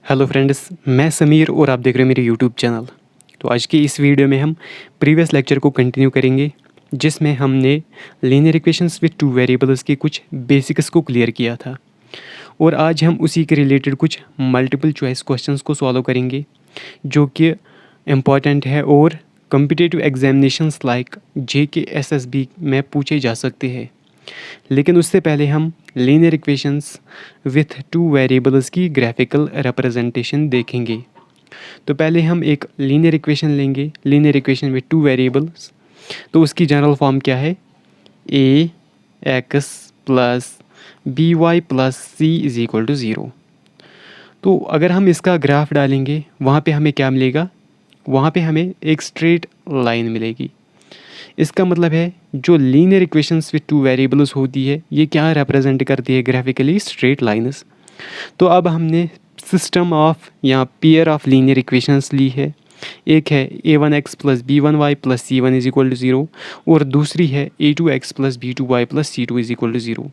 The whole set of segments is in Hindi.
हेलो फ्रेंड्स, मैं समीर और आप देख रहे हैं मेरे यूट्यूब चैनल। तो आज की इस वीडियो में हम प्रीवियस लेक्चर को कंटिन्यू करेंगे, जिसमें हमने linear equations with two variables के कुछ बेसिक्स को क्लियर किया था। और आज हम उसी के रिलेटेड कुछ मल्टीपल चॉइस क्वेश्चंस को सॉल्व करेंगे, जो कि इम्पॉर्टेंट है और competitive examinations like JK SSB में पूछे जा सकते हैं। लेकिन उससे पहले हम linear equations with two variables की ग्राफिकल रिप्रेजेंटेशन देखेंगे। तो पहले हम एक लीनियर इक्वेशन लेंगे, linear equation with two variables. तो उसकी जनरल फॉर्म क्या है? AX plus BY plus C is equal to 0। तो अगर हम इसका ग्राफ डालेंगे, वहाँ पे हमें क्या मिलेगा? वहाँ पे हमें एक स्ट्रेट लाइन मिलेगी। इसका मतलब है जो linear equations with two variables होती है, ये क्या रिप्रेजेंट करती है ग्राफिकली? Straight lines. तो अब हमने सिस्टम ऑफ या पेयर ऑफ लीनियर इक्वेशंस ली है। एक है A1x plus B1y plus C1 is equal to 0 और दूसरी है A2x plus B2y plus C2 is equal to 0।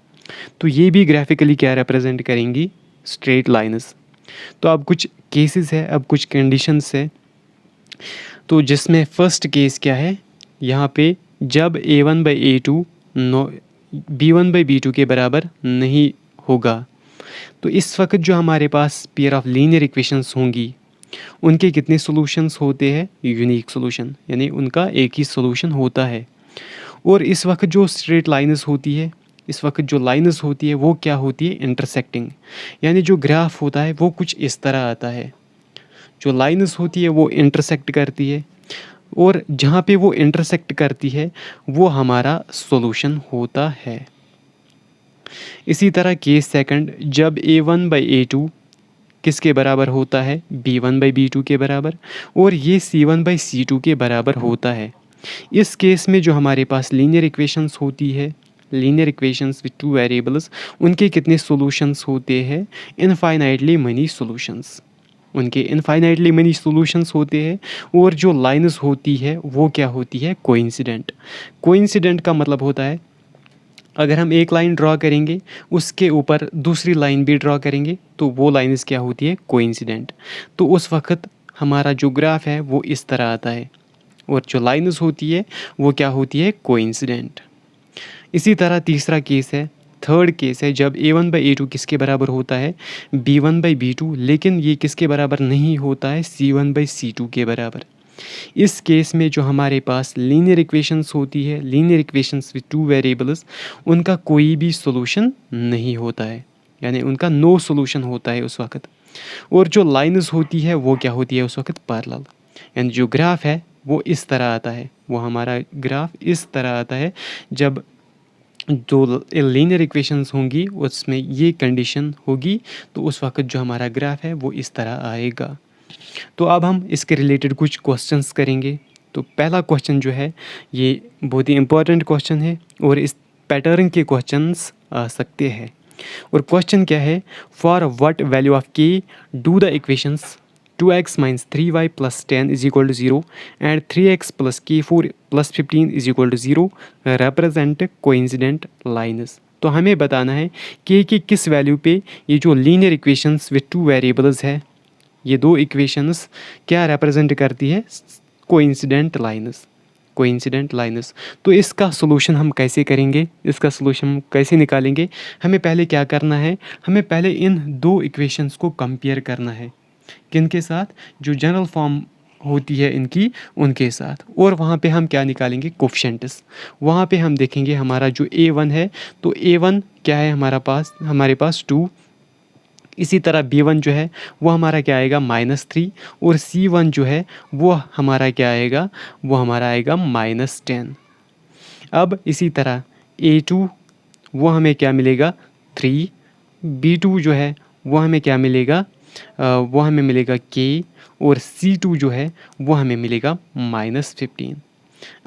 तो ये भी ग्राफिकली क्या रिप्रेजेंट करेंगी? Straight lines. तो अब कुछ केसेस है, अब कुछ कंडीशंस है। तो जिसमें फर्स्ट केस क्या है? यहाँ पे जब A1/A2 B1/B2 के बराबर नहीं होगा, तो इस वक्त जो हमारे पास पेयर ऑफ लीनियर इक्वेशंस होंगी, उनके कितने सॉल्यूशंस होते हैं? यूनिक सॉल्यूशन, यानी उनका एक ही सॉल्यूशन होता है। और इस वक्त जो स्ट्रेट लाइन्स होती है, इस वक्त जो लाइन्स होती है वो क्या होती है? इंटरसेक्टिंग, यानी जो ग्राफ होता है वो कुछ इस तरह आता है। जो लाइन्स होती है वो इंटरसेक्ट करती है, और जहाँ पे वो इंटरसेक्ट करती है वो हमारा सॉल्यूशन होता है। इसी तरह केस सेकंड, जब A1/A2 किसके बराबर होता है? B1/B2 के बराबर, और ये C1/C2 के बराबर होता है। इस केस में जो हमारे पास लीनियर इक्वेशंस होती है, linear equations with two variables, उनके कितने सॉल्यूशंस होते हैं? Infinitely money solutions. उनके इनफाइनाइटली मनी सॉल्यूशंस होते हैं। और जो लाइन्स होती है वो क्या होती है? कोइंसिडेंट। कोइंसिडेंट का मतलब होता है, अगर हम एक लाइन ड्रॉ करेंगे, उसके ऊपर दूसरी लाइन भी ड्रॉ करेंगे, तो वो लाइन्स क्या होती है? कोइंसिडेंट। तो उस वक्त हमारा जो ग्राफ है वो इस तरह आता है, और जो लाइन्स होती है वो क्या होती है? कोइंसिडेंट। इसी तरह तीसरा केस है, थर्ड केस है, जब A1/A2 किसके बराबर होता है? B1/B2, लेकिन ये किसके बराबर नहीं होता है? C1/C2 के बराबर। इस केस में जो हमारे पास लीनियर इक्वेशंस होती है, linear equations with two variables, उनका कोई भी सॉल्यूशन नहीं होता है, यानी उनका नो सॉल्यूशन होता है उस वक्त। और जो लाइन्स होती है वो क्या होती है उस वक्त? पैरेलल। यानी जो ग्राफ है वो इस तरह आता है, वो हमारा ग्राफ इस तरह आता है। जब जो लीनियर इक्वेशंस होंगी उसमें ये कंडीशन होगी, तो उस वक्त जो हमारा ग्राफ है वो इस तरह आएगा। तो अब हम इसके रिलेटेड कुछ क्वेश्चंस करेंगे। तो पहला क्वेश्चन जो है ये बहुत ही इम्पोर्टेंट क्वेश्चन है, और इस पैटर्न के क्वेश्चंस आ सकते हैं। और क्वेश्चन क्या है? For what value of k do the equations 2x minus 3y plus 10 is equal to 0 and 3x plus k4 plus 15 is equal to 0 represent coincident lines. तो हमें बताना है k की किस वैल्यू पे ये जो linear equations with two variables है, ये दो इक्वेशंस क्या रिप्रेजेंट करती है? Coincident lines. Coincident lines. तो इसका सॉल्यूशन हम कैसे करेंगे? इसका सॉल्यूशन हम कैसे निकालेंगे? हमें पहले क्या करना है? हमें पहले इन दो इक्वेशंस को कंपेयर करना है। किनके साथ? जो जनरल फॉर्म होती है इनकी, उनके साथ। और वहाँ पे हम क्या निकालेंगे? कोफिशिएंट्स। वहाँ पे हम देखेंगे हमारा जो A1 है, तो A1 क्या है हमारे पास 2। इसी तरह B1 जो है वो हमारा क्या आएगा? -3। और C1 जो है वो हमारा क्या आएगा? वो हमारा आएगा -10। अब इसी तरह A2 वो हमें क्या मिलेगा? 3। B2 जो है वो हमें क्या मिलेगा? वो हमें मिलेगा k। और C2 जो है वो हमें मिलेगा -15।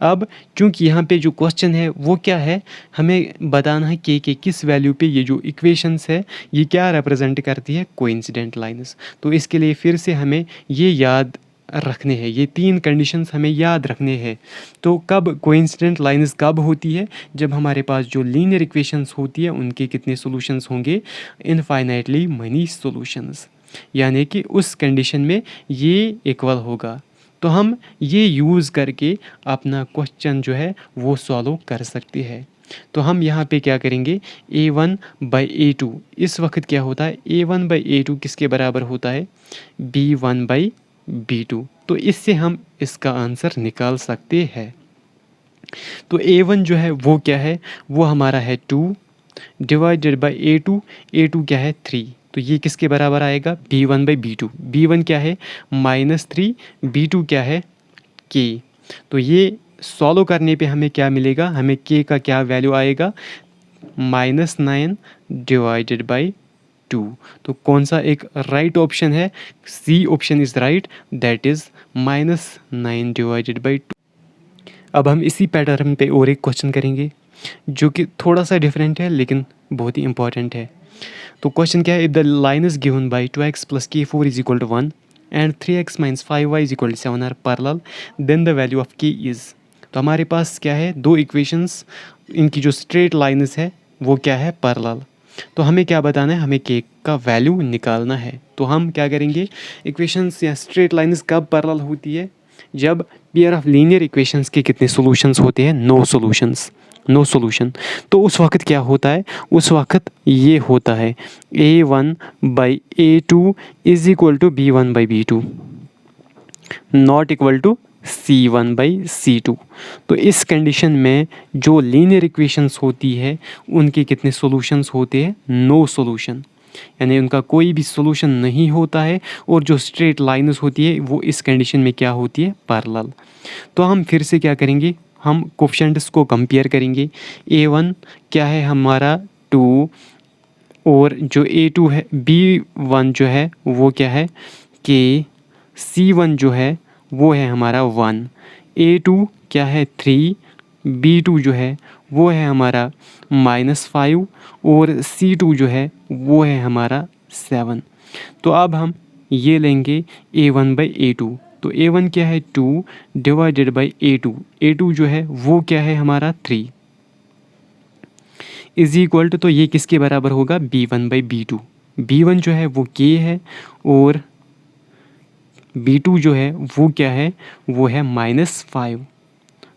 अब चूंकि यहाँ पे जो क्वेश्चन है वो क्या है, हमें बताना है k के किस वैल्यू पे ये जो इक्वेशंस है ये क्या रिप्रेजेंट करती है? Coincident lines. तो इसके लिए फिर से हमें ये याद रखने हैं, ये तीन कंडीशंस हमें याद रखने हैं। तो कब कोइंसिडेंट लाइन्स कब होती है? जब हमारे पास जो लीनियर इक्वेशंस होती है उनके कितने सॉल्यूशंस होंगे? Infinitely money solutions. यानी कि उस कंडीशन में ये इक्वल होगा। तो हम ये यूज़ करके अपना क्वेश्चन जो है वो सॉल्व कर सकते हैं। तो हम यहाँ पे क्या करेंगे, a1/a2, इस वक्त क्या होता है, a1/a2 किसके बराबर होता है, b1/b2। तो इससे हम इसका आंसर निकाल सकते हैं। तो a1 जो है वो क्या है, वो हमारा है 2 डिवाइडेड बाई a2, a2 क्या है 3। तो ये किसके बराबर आएगा, b1/b2। b1 क्या है -3, b2 क्या है k। तो ये सॉल्व करने पे हमें क्या मिलेगा, हमें k का क्या वैल्यू आएगा, -9 डिवाइडेड बाई 2। तो कौन सा एक राइट ऑप्शन है, C option is right, that is -9 divided by 2। अब हम इसी पैटर्न पे और एक क्वेश्चन करेंगे जो कि थोड़ा सा डिफरेंट है लेकिन बहुत ही इंपॉर्टेंट है। तो क्वेश्चन क्या है, if the line is given by 2x + k4 = 1 and 3x - 5y = 7 are parallel, then the value of k is. तो हमारे पास क्या है, दो इक्वेशंस, इनकी जो स्ट्रेट लाइन्स है वो क्या है, पैरेलल। तो हमें क्या बताना है, हमें k का वैल्यू निकालना है। तो हम क्या करेंगे, इक्वेशंस या स्ट्रेट लाइन्स कब पैरेलल होती है, जब पेयर ऑफ लीनियर इक्वेशंस के कितने सॉल्यूशंस होते हैं, नो सॉल्यूशन। तो उस वक्त क्या होता है, उस वक्त ये होता है a1/a2 = b1/b2 not equal to c1/c2। तो इस कंडीशन में जो लीनियर इक्वेशंस होती है उनके कितने सॉल्यूशंस होते हैं, नो सॉल्यूशन, यानी उनका कोई भी सॉल्यूशन नहीं होता है। और जो स्ट्रेट लाइन्स होती है वो इस कंडीशन में क्या होती है, पैरेलल। तो हम फिर से क्या करेंगे, हम कोफिशिएंट्स को कंपेयर करेंगे। a1 क्या है हमारा 2, और जो a2 है, b1 जो है वो क्या है k, c1 जो है वो है हमारा 1, a2 क्या है 3, b2 जो है वो है हमारा -5, और c2 जो है वो है हमारा 7। तो अब हम ये लेंगे a1/a2। तो a1 क्या है 2 डिवाइडेड बाई a2, a2 जो है वो क्या है हमारा 3 इज इक्वल टू, तो ये किसके बराबर होगा, b1/b2। b1 जो है वो k है, और b2 जो है वो क्या है, वो है -5।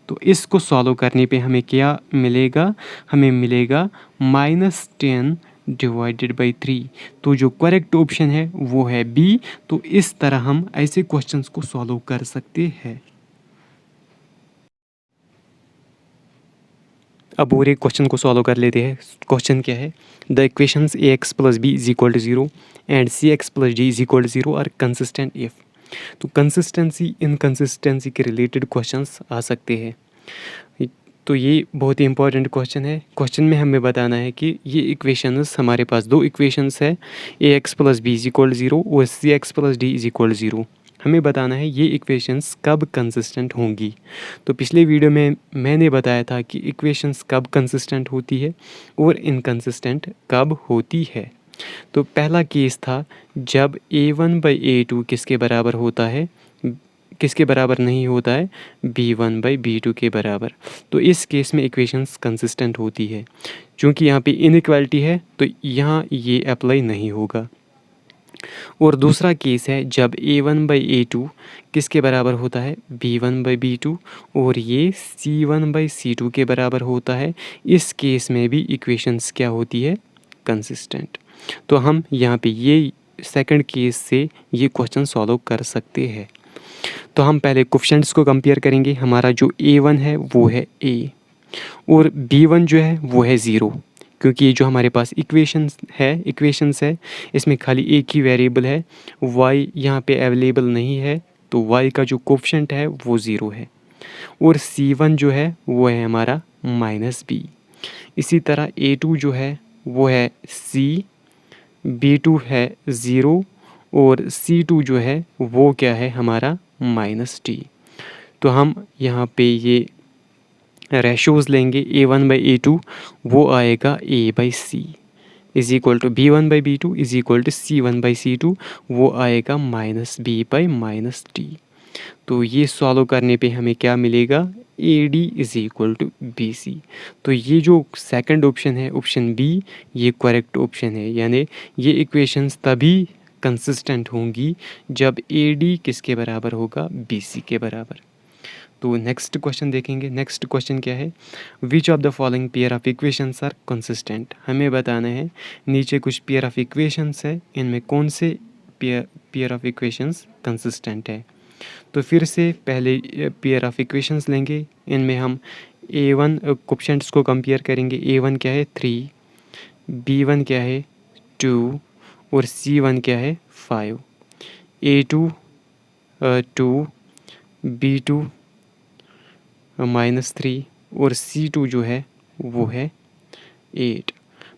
तो इसको सॉल्व करने पे हमें क्या मिलेगा, हमें मिलेगा -10 डिवाइडेड बाई 3। तो जो करेक्ट ऑप्शन है वो है बी। तो इस तरह हम ऐसे क्वेश्चंस को सॉल्व कर सकते हैं। अब और एक क्वेश्चन को सॉल्व कर लेते हैं। क्वेश्चन क्या है, the equations ax + b = 0 and cx + d = 0 are consistent if. तो कंसिस्टेंसी इनकंसिस्टेंसी के रिलेटेड क्वेश्चंस आ सकते हैं। तो ये बहुत ही इंपॉर्टेंट क्वेश्चन है। क्वेश्चन में हमें बताना है कि ये इक्वेशंस, हमारे पास दो इक्वेशंस है, ax + b = 0 और cx + d = 0। हमें बताना है ये इक्वेशंस कब कंसिस्टेंट होंगी। तो पिछले वीडियो में मैंने बताया था कि इक्वेशंस कब कंसिस्टेंट होती है और इनकंसिस्टेंट कब होती है। तो पहला केस था जब a1/a2 किसके बराबर होता है, किसके बराबर नहीं होता है, b1/b2 के बराबर। तो इस केस में इक्वेशंस कंसिस्टेंट होती है। चूँकि यहाँ पे इनइक्वालिटी है तो यहाँ ये अप्लाई नहीं होगा। और दूसरा केस है जब a1/a2 किसके बराबर होता है, b1/b2, और ये c1/c2 के बराबर होता है। इस केस में भी इक्वेशंस क्या होती है, कंसिस्टेंट। तो हम यहाँ पे ये सेकंड केस से ये क्वेश्चन सॉल्व कर सकते हैं। तो हम पहले कोफिशिएंट्स को कंपेयर करेंगे। हमारा जो a1 है वो है a, और b1 जो है वो है 0, क्योंकि ये जो हमारे पास इक्वेशंस है इसमें खाली एक ही वेरिएबल है, y यहाँ पे अवेलेबल नहीं है, तो y का जो कोफिशिएंट है वो 0 है। और c1 जो है वो है हमारा -b। इसी तरह a2 जो है वो है c, b2 है 0, और c2 जो है वो क्या है हमारा -t। तो हम यहाँ पे ये रेशोज़ लेंगे a1/a2, वो आएगा a/c is equal to b1/b2 is equal to c1/c2, वो आएगा -b/-t। तो ये सॉल्व करने पे हमें क्या मिलेगा, AD is equal to BC। तो ये जो सेकंड ऑप्शन है, ऑप्शन बी, ये करेक्ट ऑप्शन है, यानी ये इक्वेशंस तभी कंसिस्टेंट होंगी जब AD किसके बराबर होगा, BC के बराबर। तो नेक्स्ट क्वेश्चन देखेंगे। नेक्स्ट क्वेश्चन क्या है, which of the following pair of equations are consistent. हमें बताना है नीचे कुछ पेयर ऑफ इक्वेशंस है, इनमें कौन से पेयर ऑफ इक्वेशंस कंसिस्टेंट है। तो फिर से पहले पेयर ऑफ इक्वेशंस लेंगे, इनमें हम A1 कोएफिशिएंट्स को कंपेयर करेंगे। A1 क्या है 3, B1 क्या है 2 और C1 क्या है 5। A2 2, B2 -3 और C2 जो है वो है 8।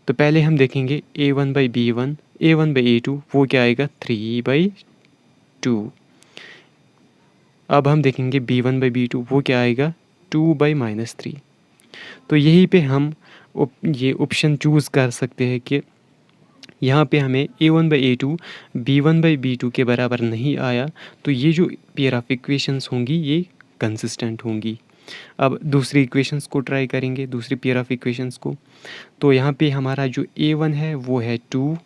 तो पहले हम देखेंगे A1/B1, A1/A2 वो क्या आएगा 3/2। अब हम देखेंगे B1/B2 वो क्या आएगा 2/-3। तो यहीं पे हम ये ऑप्शन चूज़ कर सकते हैं कि यहाँ पे हमें A1/A2 B1/B2 के बराबर नहीं आया, तो ये जो पेयर ऑफ इक्वेशंस होंगी ये कंसिस्टेंट होंगी। अब दूसरी इक्वेशंस को ट्राई करेंगे, दूसरी पेयर ऑफ इक्वेशंस को। तो यहाँ पे हमारा जो A1 है वो है 2,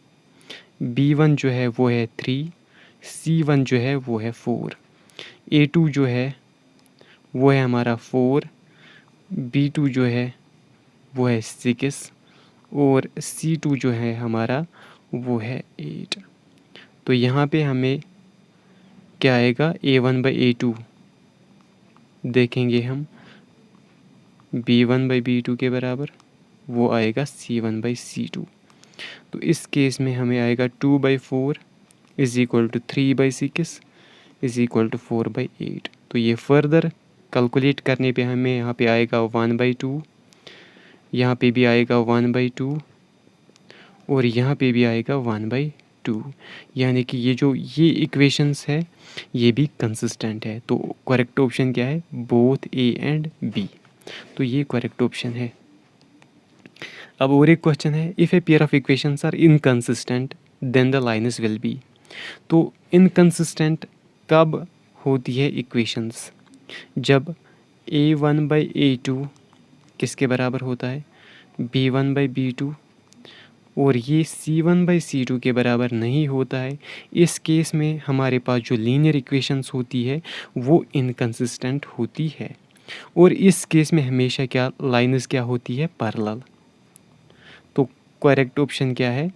B1 जो है वो है 3, C1 जो है वो है 4, A2 जो है वो है हमारा 4, B2 जो है वो है 6 और C2 जो है हमारा वो है 8। तो यहाँ पे हमें क्या आएगा A1/A2 देखेंगे हम B1/B2 के बराबर, वो आएगा C1/C2। तो इस केस में हमें आएगा 2/4 is equal to 3/6 is equal to 4/8। तो ये फर्दर कैलकुलेट करने पे हमें यहाँ पे आएगा 1/2, यहाँ पे भी आएगा 1/2 और यहाँ पे भी आएगा 1/2। यानी कि ये इक्वेशंस है ये भी कंसिस्टेंट है। तो करेक्ट ऑप्शन क्या है, बोथ A एंड B। तो ये करेक्ट ऑप्शन है। अब और एक क्वेश्चन है, if a pair of equations are inconsistent then the lines will be. तो इनकंसिस्टेंट कब होती है इक्वेशंस, जब A1/A2 किसके बराबर होता है, B1/B2 और ये C1/C2 के बराबर नहीं होता है। इस केस में हमारे पास जो लीनियर इक्वेशंस होती है वो इनकंसिस्टेंट होती है। और इस केस में हमेशा क्या लाइन्स क्या होती है, पैरेलल। तो करेक्ट ऑप्शन क्या है,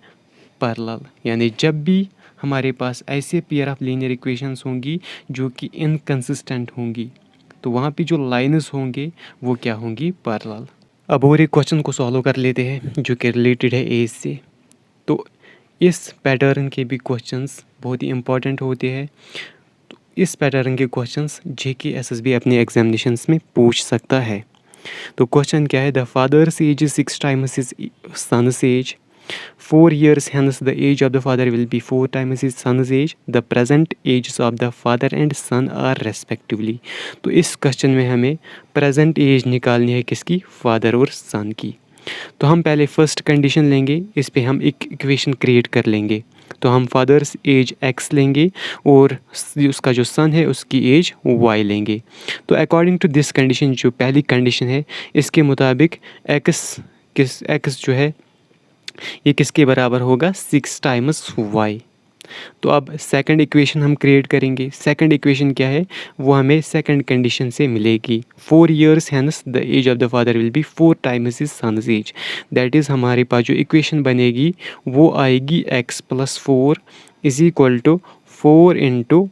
पैरेलल। यानी जब भी हमारे पास ऐसे पेयर ऑफ लीनियर इक्वेशंस होंगी जो कि इनकंसिस्टेंट होंगी, तो वहाँ पे जो लाइन्स होंगे वो क्या होंगी, पैरेलल। अब और एक क्वेश्चन को सॉल्व कर लेते हैं जो कि रिलेटेड है एज से। तो इस पैटर्न के भी क्वेश्चंस बहुत ही इंपॉर्टेंट होते हैं। तो इस पैटर्न के क्वेश्चंस JK SSB अपने एग्जामिनेशंस में पूछ सकता है। तो क्वेश्चन क्या है, the father's age is 6 times his son's age, 4 years hence the age of the father will be 4 times his son's age, the present ages of the father and son are respectively। तो इस क्वेश्चन में हमें प्रेजेंट एज निकालनी है किसकी, फादर और सन की। तो हम पहले फर्स्ट कंडीशन लेंगे, इस पे हम एक इक्वेशन क्रिएट कर लेंगे। तो हम फादर्स एज x लेंगे और उसका जो सन है उसकी एज y लेंगे। तो अकॉर्डिंग टू दिस कंडीशन, जो पहली कंडीशन है इसके मुताबिक x जो है ये किसके बराबर होगा, 6 times y। तो अब सेकंड इक्वेशन हम क्रिएट करेंगे। सेकंड इक्वेशन क्या है, वो हमें सेकंड कंडीशन से मिलेगी। 4 years hence the age of the father will be 4 times his son's age। That is हमारे पास जो इक्वेशन बनेगी वो आएगी x + 4 is equal to 4 ×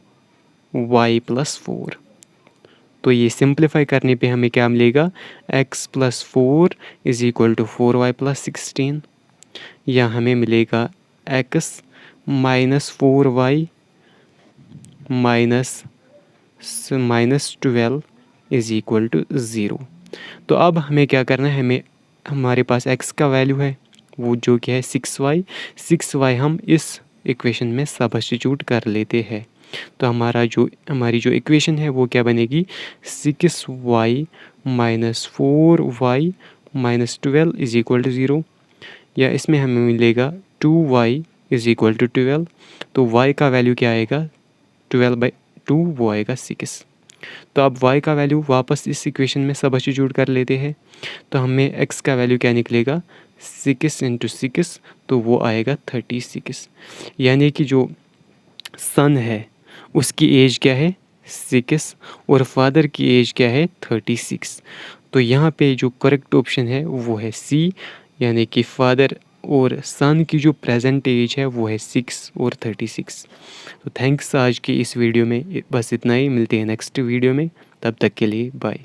y + 4। तो ये सिंप्लीफाई करने पे हमें क्या मिलेगा, x + 4 is equal to 4y + 16, या हमें मिलेगा x -4y -12 is equal to 0। तो अब हमें क्या करना है, हमारे पास x का वैल्यू है वो जो कि है 6y हम इस इक्वेशन में सब्स्टिट्यूट कर लेते हैं। तो हमारी जो इक्वेशन है वो क्या बनेगी, 6y -4y -12 is equal to 0, या इसमें हमें मिलेगा 2y इज़ इक्वल टू 12। तो y का वैल्यू क्या आएगा, 12/2 वो आएगा 6। तो अब y का वैल्यू वापस इस इक्वेशन में सब्स्टिट्यूट कर लेते हैं। तो हमें x का वैल्यू क्या निकलेगा, 6 × 6, तो वो आएगा 36। यानी कि जो सन है उसकी एज क्या है 6 और फादर की एज क्या है 36। तो यहाँ पे जो करेक्ट ऑप्शन है वो है सी, यानी कि फादर और सन की जो प्रेजेंट एज है वो है 6 और 36। तो थैंक्स आज की इस वीडियो में बस इतना ही, मिलते हैं नेक्स्ट वीडियो में, तब तक के लिए बाय।